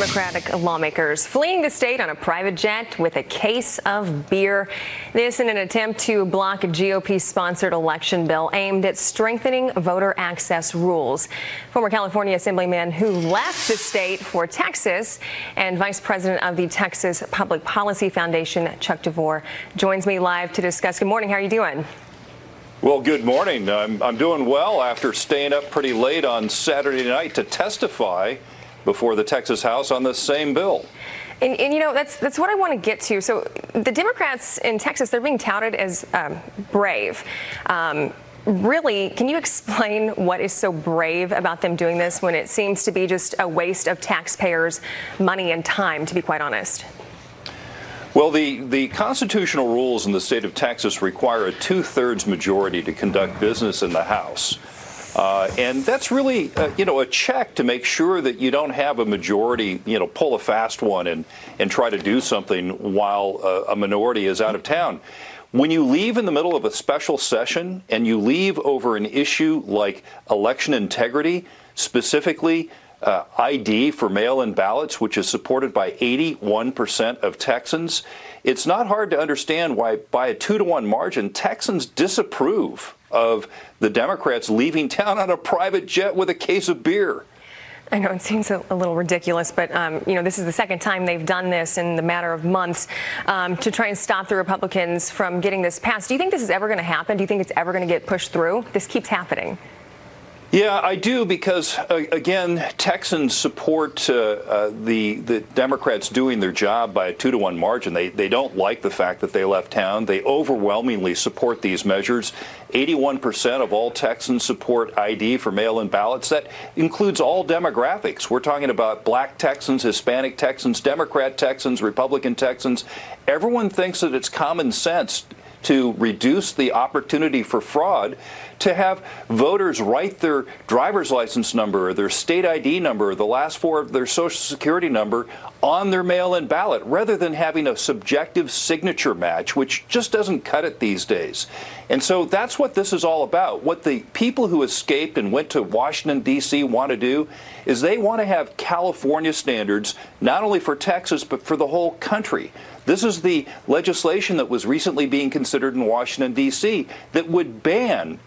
Democratic lawmakers fleeing the state on a private jet with a case of beer. This in an attempt to block a GOP-sponsored election bill aimed at strengthening voter access rules. Former California Assemblyman who left the state for Texas and Vice President of the Texas Public Policy Foundation, Chuck DeVore, joins me live to discuss. Good morning. How are you doing? Well, good morning. I'm doing well after staying up pretty late on Saturday night to testify before the Texas House on this same bill. And you know, that's what I want to get to. So the Democrats in Texas, they're being touted as brave. Really, can you explain what is so brave about them doing this when it seems to be just a waste of taxpayers' money and time, to be quite honest? Well, the constitutional rules in the state of Texas require a 2/3 majority to conduct business in the House. And that's really, a check to make sure that you don't have a majority, pull a fast one and try to do something while a minority is out of town. When you leave in the middle of a special session and you leave over an issue like election integrity, specifically ID for mail-in ballots, which is supported by 81% of Texans, it's not hard to understand why, by a 2-to-1 margin, Texans disapprove of the Democrats leaving town on a private jet with a case of beer. I know it seems a little ridiculous, but, this is the second time they've done this in the matter of months to try and stop the Republicans from getting this passed. Do you think this is ever going to happen? Do you think it's ever going to get pushed through? This keeps happening. Yeah, I do, because, again, Texans support the Democrats doing their job by a 2-to-1 margin. They don't like the fact that they left town. They overwhelmingly support these measures. 81% of all Texans support ID for mail-in ballots. That includes all demographics. We're talking about black Texans, Hispanic Texans, Democrat Texans, Republican Texans. Everyone thinks that it's common sense to reduce the opportunity for fraud, to have voters write their driver's license number or their state ID number or the last four of their social security number on their mail-in ballot, rather than having a subjective signature match, which just doesn't cut it these days. And so that's what this is all about. What the people who escaped and went to Washington, D.C. want to do is they want to have California standards, not only for Texas, but for the whole country. This is the legislation that was recently being considered in Washington, D.C. that would ban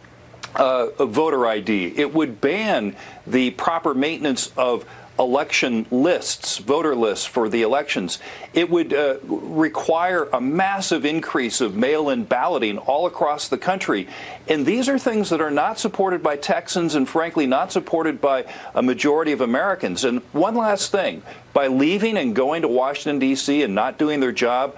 voter ID. It would ban the proper maintenance of election lists, voter lists for the elections. It would require a massive increase of mail-in balloting all across the country. And these are things that are not supported by Texans and, frankly, not supported by a majority of Americans. And one last thing, by leaving and going to Washington, D.C. and not doing their job,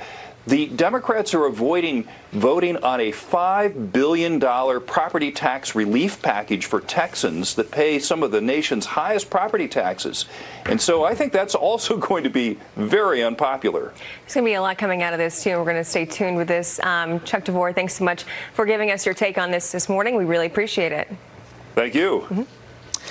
the Democrats are avoiding voting on a $5 billion property tax relief package for Texans that pay some of the nation's highest property taxes. And so I think that's also going to be very unpopular. There's going to be a lot coming out of this, too. We're going to stay tuned with this. Chuck DeVore, thanks so much for giving us your take on this morning. We really appreciate it. Thank you.